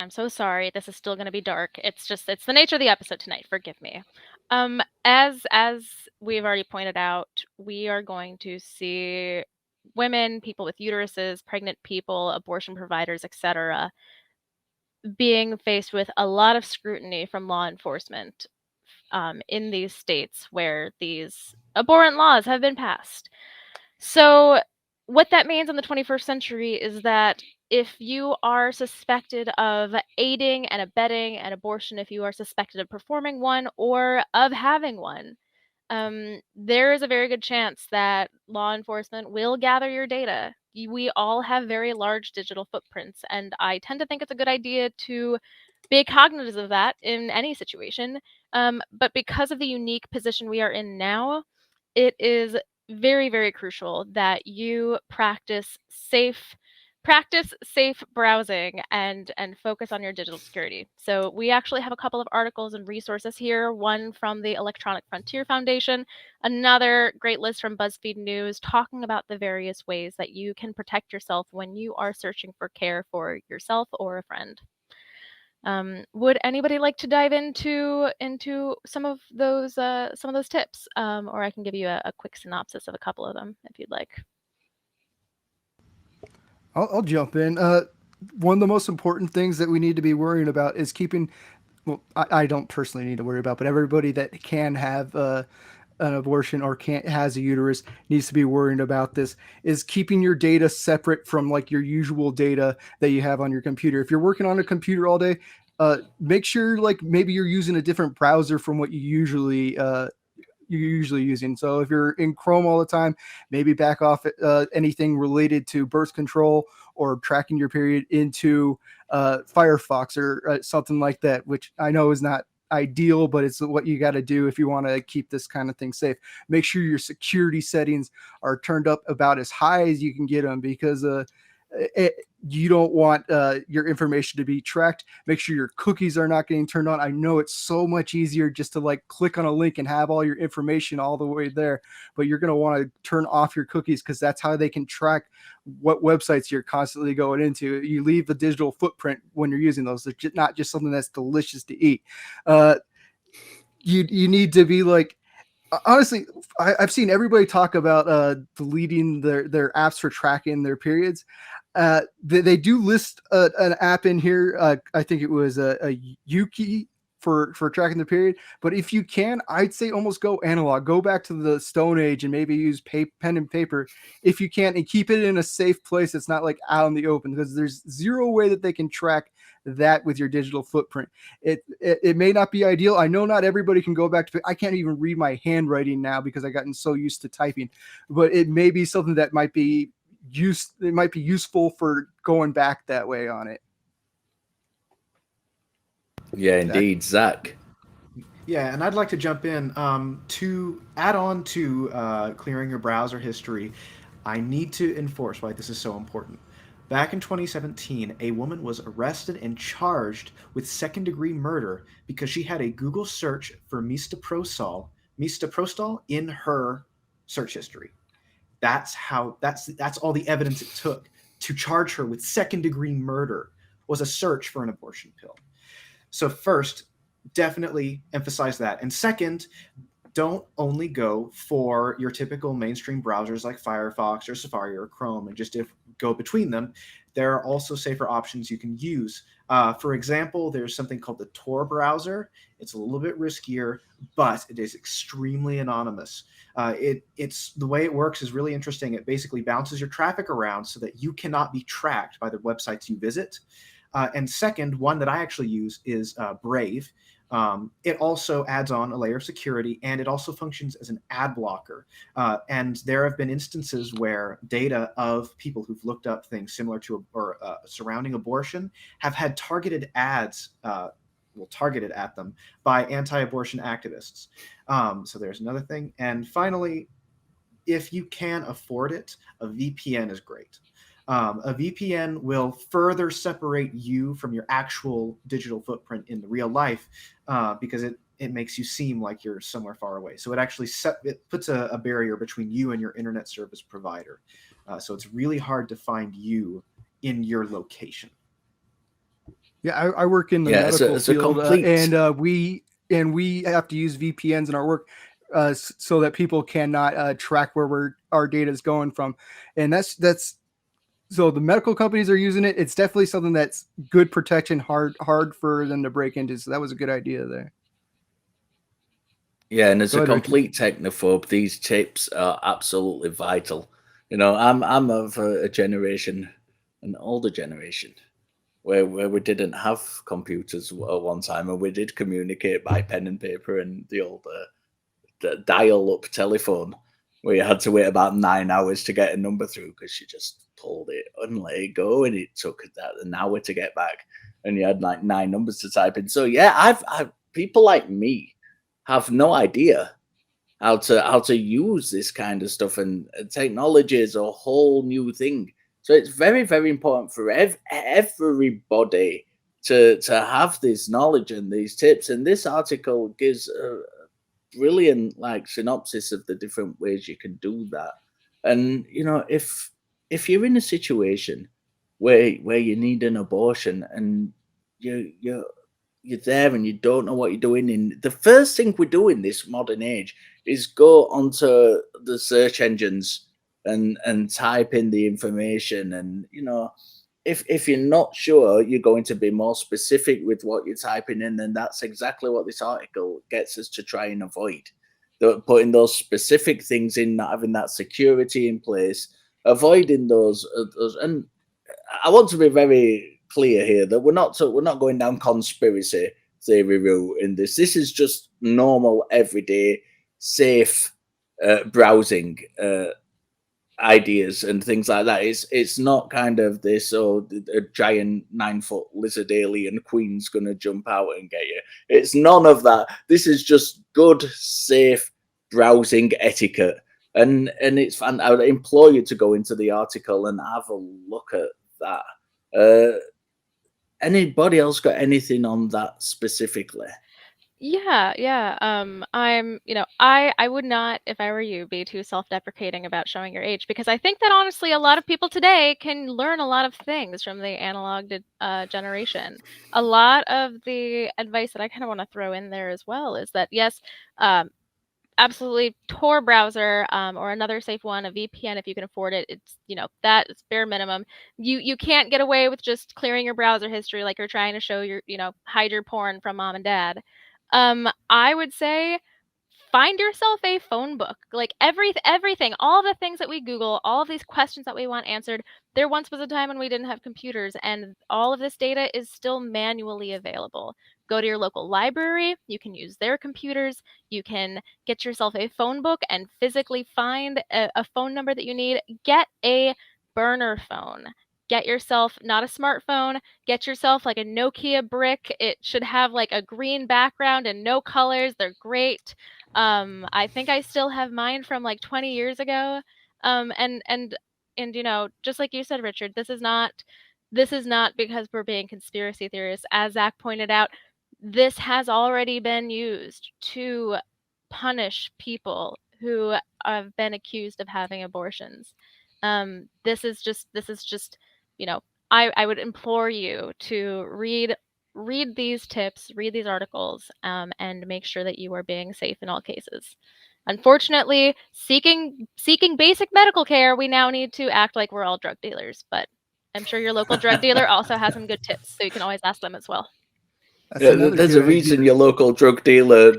I'm so sorry. This is still going to be dark. It's the nature of the episode tonight. Forgive me. As we've already pointed out, we are going to see women, people with uteruses, pregnant people, abortion providers, etc., being faced with a lot of scrutiny from law enforcement in these states where these abhorrent laws have been passed. So, what that means in the 21st century is that if you are suspected of aiding and abetting an abortion, if you are suspected of performing one or of having one, there is a very good chance that law enforcement will gather your data. We all have very large digital footprints, and I tend to think it's a good idea to be cognizant of that in any situation. But because of the unique position we are in now, it is very, very crucial that you practice safe browsing and focus on your digital security. So we actually have a couple of articles and resources here, one from the Electronic Frontier Foundation, another great list from BuzzFeed News talking about the various ways that you can protect yourself when you are searching for care for yourself or a friend. Would anybody like to dive into some of those tips, or I can give you a quick synopsis of a couple of them if you'd like. I'll jump in. One of the most important things that we need to be worrying about is keeping. Well, I don't personally need to worry about, but everybody that can have an abortion or can't has a uterus needs to be worrying about this. Is keeping your data separate from like your usual data that you have on your computer. If you're working on a computer all day, make sure like maybe you're using a different browser from what you're usually using. So if you're in Chrome all the time, maybe back off anything related to birth control or tracking your period into Firefox or something like that, which I know is not ideal, but it's what you got to do if you want to keep this kind of thing safe. Make sure your security settings are turned up about as high as you can get them, because you don't want your information to be tracked. Make sure your cookies are not getting turned on. I know it's so much easier just to like click on a link and have all your information all the way there, but you're going to want to turn off your cookies, because that's how they can track what websites you're constantly going into. You leave the digital footprint when you're using those. It's not just something that's delicious to eat. You need to be like, honestly, I've seen everybody talk about deleting their apps for tracking their periods. They do list an app in here. I think it was a Yuki for tracking the period. But if you can, I'd say almost go analog. Go back to the Stone Age and maybe use pen and paper if you can, and keep it in a safe place. It's not like out in the open, because there's zero way that they can track that with your digital footprint. It may not be ideal. I know not everybody can go back to. I can't even read my handwriting now because I've gotten so used to typing. But it may be something that might be it might be useful for going back that way on it. Yeah, Zach? indeed, Zach. Yeah, and I'd like to jump in to add on to clearing your browser history. I need to enforce why this is so important. Back in 2017, a woman was arrested and charged with second-degree murder because she had a Google search for mistoprostol in her search history. That's all the evidence it took to charge her with second-degree murder, was a search for an abortion pill. So first, definitely emphasize that. And second, don't only go for your typical mainstream browsers like Firefox or Safari or Chrome and just go between them. There are also safer options you can use. For example, there's something called the Tor browser. It's a little bit riskier, but it is extremely anonymous. It's the way it works is really interesting. It basically bounces your traffic around so that you cannot be tracked by the websites you visit. And second, one that I actually use is Brave. It also adds on a layer of security, and it also functions as an ad blocker. And there have been instances where data of people who've looked up things similar to or surrounding abortion have had targeted ads targeted at them by anti-abortion activists. So there's another thing. And finally, if you can afford it, a VPN is great. A VPN will further separate you from your actual digital footprint in the real life, because it makes you seem like you're somewhere far away. So it actually it puts a barrier between you and your internet service provider. So it's really hard to find you in your location. Yeah, I work in the Yeah, medical it's a field, complete. and we have to use VPNs in our work so that people cannot track where our data is going from, and that's so the medical companies are using it. It's definitely something that's good protection, hard for them to break into. So that was a good idea there. Yeah, and as Go a ahead, Richard. complete technophobe, these tips are absolutely vital. You know, I'm of a generation, an older generation, where we didn't have computers at one time, and we did communicate by pen and paper and the old dial-up telephone, where you had to wait about 9 hours to get a number through because you just pulled it and let it go, and it took that an hour to get back, and you had like 9 numbers to type in. So yeah, I've people like me have no idea how to use this kind of stuff, and technology is a whole new thing. So it's very, very important for everybody to have this knowledge and these tips. And this article gives a brilliant like synopsis of the different ways you can do that. And you know, if you're in a situation where you need an abortion and you you're there and you don't know what you're doing, in the first thing we do in this modern age is go onto the search engines and type in the information. And you know, if you're not sure, you're going to be more specific with what you're typing in, and that's exactly what this article gets us to try and avoid. Putting those specific things in, not having that security in place, avoiding those. And I want to be very clear here that we're not going down conspiracy theory route in this. This is just normal, everyday, safe browsing ideas and things like that. It's not kind of this, oh, a giant 9 foot lizard alien queen's gonna jump out and get you. It's none of that. This is just good, safe browsing etiquette. And it's fun. I would implore you to go into the article and have a look at that. Anybody else got anything on that specifically? Yeah. I'm, I would not, if I were you, be too self-deprecating about showing your age, because I think that honestly, a lot of people today can learn a lot of things from the analog generation. A lot of the advice that I kind of want to throw in there as well is that yes, absolutely Tor browser, or another safe one, a VPN if you can afford it. It's that is bare minimum. You can't get away with just clearing your browser history like you're trying to show your hide your porn from mom and dad. I would say find yourself a phone book. Like everything, all the things that we Google, all of these questions that we want answered. There once was a time when we didn't have computers, and all of this data is still manually available. Go to your local library. You can use their computers. You can get yourself a phone book and physically find a phone number that you need. Get a burner phone. Get yourself not a smartphone. Get yourself like a Nokia brick. It should have like a green background and no colors. They're great. I think I still have mine from like 20 years ago. And just like you said, Richard, this is not because we're being conspiracy theorists. As Zach pointed out, this has already been used to punish people who have been accused of having abortions. This is just I would implore you to read these tips, read these articles, and make sure that you are being safe in all cases. Unfortunately, seeking basic medical care, we now need to act like we're all drug dealers. But I'm sure your local drug dealer also has some good tips, so you can always ask them as well. That's Yeah, another there's a good reason idea. your local drug dealer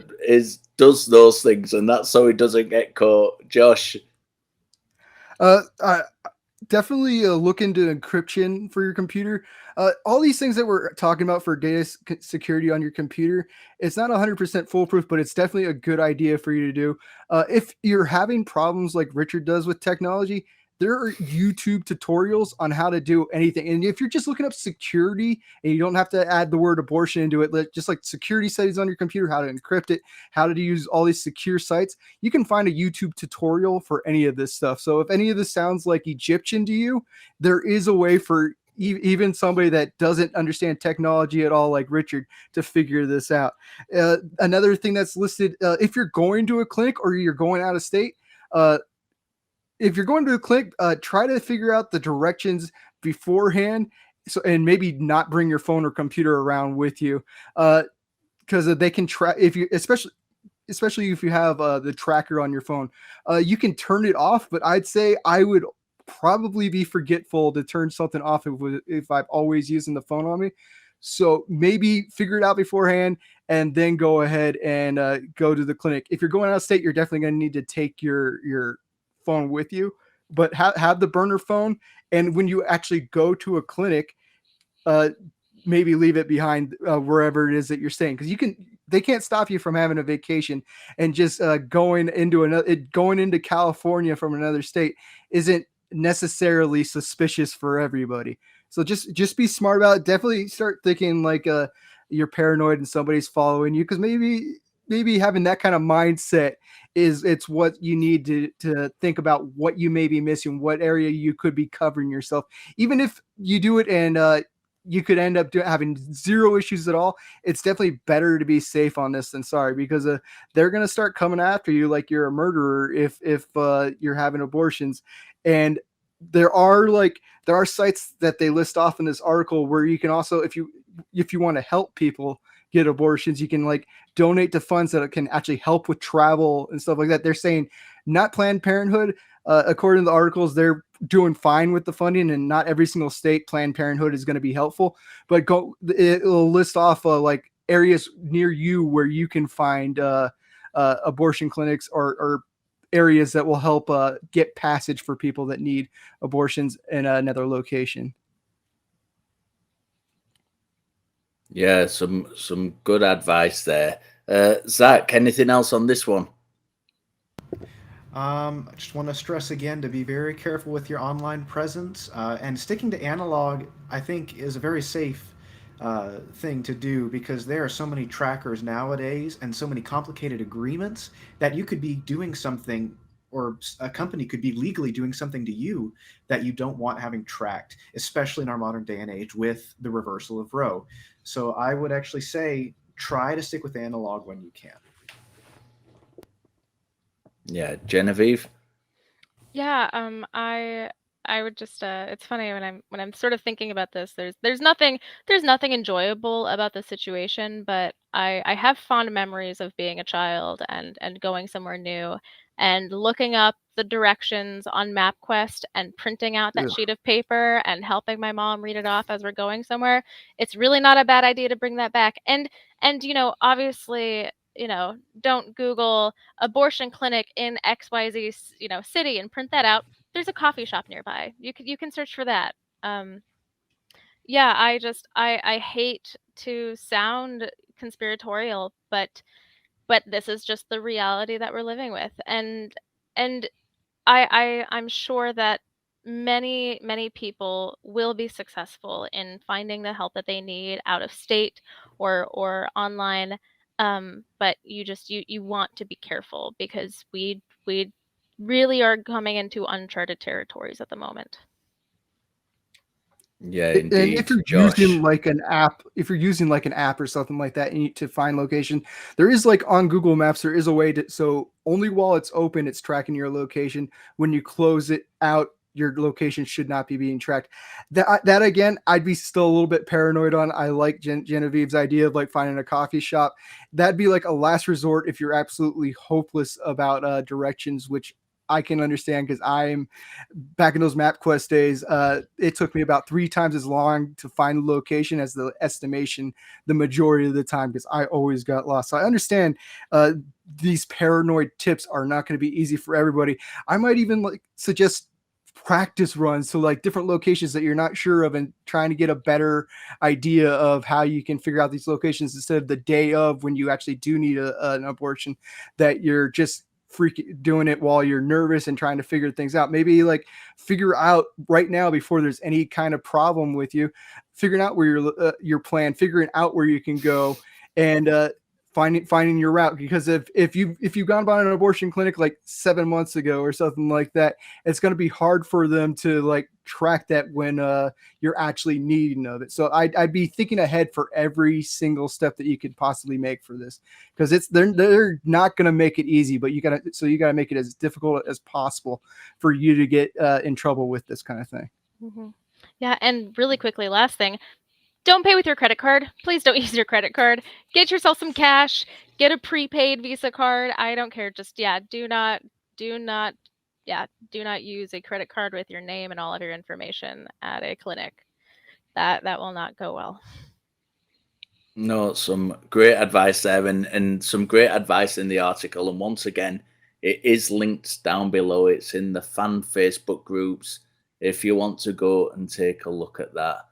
does those things, and that's so he doesn't get caught. Josh. I definitely look into encryption for your computer. All these things that we're talking about for data security on your computer, it's not 100% foolproof, but it's definitely a good idea for you to do. If you're having problems like Richard does with technology, there are YouTube tutorials on how to do anything. And if you're just looking up security and you don't have to add the word abortion into it, just like security settings on your computer, how to encrypt it, how to use all these secure sites, you can find a YouTube tutorial for any of this stuff. So if any of this sounds like Egyptian to you, there is a way for even somebody that doesn't understand technology at all, like Richard, to figure this out. Another thing that's listed, if you're going to a clinic or you're going out of state, if you're going to a clinic, try to figure out the directions beforehand so, and maybe not bring your phone or computer around with you, because they can track if you, especially if you have the tracker on your phone. You can turn it off, but I'd say I would probably be forgetful to turn something off if I'm always using the phone on me. So maybe figure it out beforehand and then go ahead and go to the clinic. If you're going out of state, you're definitely going to need to take your phone with you, but have the burner phone. And when you actually go to a clinic, maybe leave it behind wherever it is that you're staying, because they can't stop you from having a vacation, and just going into California from another state isn't necessarily suspicious for everybody. So just be smart about it. Definitely start thinking like you're paranoid and somebody's following you, because maybe having that kind of mindset it's what you need to think about what you may be missing, what area you could be covering yourself. Even if you do it and you could end up having zero issues at all, it's definitely better to be safe on this than sorry, because they're going to start coming after you like you're a murderer if you're having abortions. And there are sites that they list off in this article where you can also, if you want to help people get abortions, you can like donate to funds that can actually help with travel and stuff like that. They're saying not Planned Parenthood. According to the articles, they're doing fine with the funding, and not every single state Planned Parenthood is going to be helpful, but it'll list off like areas near you where you can find abortion clinics or areas that will help get passage for people that need abortions in another location. Yeah, some good advice there. Zach, anything else on this one? I just want to stress again to be very careful with your online presence, and sticking to analog, I think, is a very safe thing to do, because there are so many trackers nowadays and so many complicated agreements that you could be doing something, or a company could be legally doing something to you that you don't want having tracked, especially in our modern day and age with the reversal of Roe. So I would actually say try to stick with analog when you can. Yeah, Genevieve. Yeah, I would just it's funny when I'm sort of thinking about this, there's nothing enjoyable about the situation, but I have fond memories of being a child and going somewhere new and looking up the directions on MapQuest and printing out that Ugh. sheet of paper and helping my mom read it off as we're going somewhere. It's really not a bad idea to bring that back. And obviously, don't Google abortion clinic in XYZ, city and print that out. There's a coffee shop nearby. You can search for that. Yeah, I hate to sound conspiratorial, but this is just the reality that we're living with. And I'm sure that many people will be successful in finding the help that they need out of state or online. But you want to be careful, because we really are coming into uncharted territories at the moment. Yeah, And indeed. if you're Josh. using like an app, or something like that, and to find location, there is like on Google Maps, there is a way so only while it's open, it's tracking your location. When you close it out, your location should not be being tracked. That again, I'd be still a little bit paranoid on. I like Genevieve's idea of like finding a coffee shop. That'd be like a last resort if you're absolutely hopeless about directions, which I can understand, because I'm back in those MapQuest days. It took me about 3 times as long to find the location as the estimation the majority of the time, because I always got lost. So I understand these paranoid tips are not going to be easy for everybody. I might even like suggest practice runs to like different locations that you're not sure of, and trying to get a better idea of how you can figure out these locations, instead of the day of when you actually do need an abortion, that you're just doing it while you're nervous and trying to figure things out. Maybe like figure out right now, before there's any kind of problem with you, figuring out where your plan, figuring out where you can go, and finding your route. Because if you've gone by an abortion clinic like 7 months ago or something like that, it's going to be hard for them to like track that when you're actually needing of it. So I'd be thinking ahead for every single step that you could possibly make for this, because they're not going to make it easy, but you gotta make it as difficult as possible for you to get in trouble with this kind of thing. Mm-hmm. Yeah, and really quickly, last thing, don't pay with your credit card. Please don't use your credit card. Get yourself some cash. Get a prepaid Visa card. I don't care. Just do not use a credit card with your name and all of your information at a clinic. That will not go well. No, some great advice there, and some great advice in the article. And once again, it is linked down below. It's in the fan Facebook groups if you want to go and take a look at that.